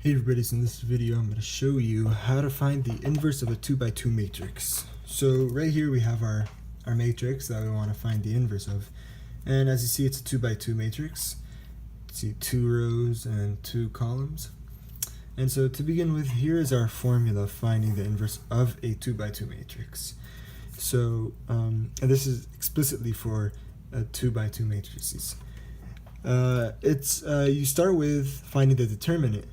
Hey everybody, so in this video I'm going to show you how to find the inverse of a 2x2 matrix. So right here we have our matrix that we want to find the inverse of. And as you see, it's a 2x2 matrix. You see 2 rows and 2 columns. And so to begin with, here is our formula finding the inverse of a 2x2 matrix. So and this is explicitly for 2x2 matrices. You start with finding the determinant,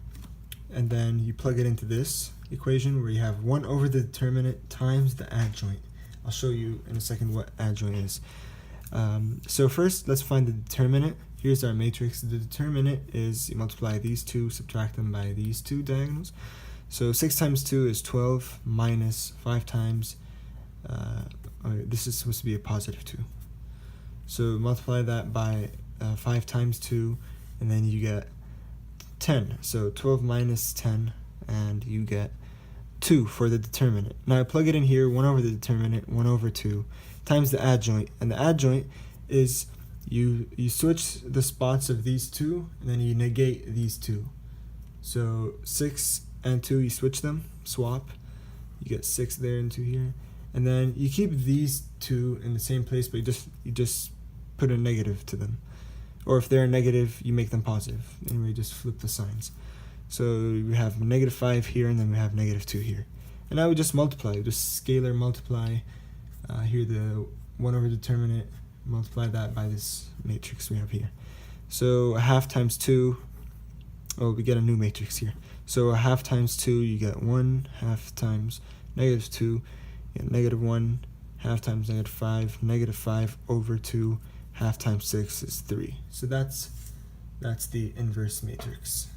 and then you plug it into this equation where you have 1 over the determinant times the adjoint. I'll show you in a second what adjoint is. So first, let's find the determinant. Here's our matrix. The determinant is you multiply these two, subtract them by these two diagonals. So 6 times 2 is 12 minus 5 times, this is supposed to be a positive 2. So multiply that by 5 times 2, and then you get 10. So 12 minus 10, and you get 2 for the determinant. Now I plug it in here, 1 over the determinant, 1 over 2, times the adjoint. And the adjoint is you switch the spots of these two, and then you negate these two. So 6 and 2, you switch them, swap. You get 6 there and 2 here. And then you keep these two in the same place, but you just put a negative to them. Or if they're negative, you make them positive. Anyway, just flip the signs. So we have negative 5 here, and then we have negative 2 here. And now we just multiply. We just scalar multiply. Here the 1 over determinant, multiply that by this matrix we have here. So a half times 2, we get a new matrix here. So a half times 2, you get 1, half times negative 2, you get negative 1, half times negative 5 over 2, half times 6 is 3. So that's the inverse matrix.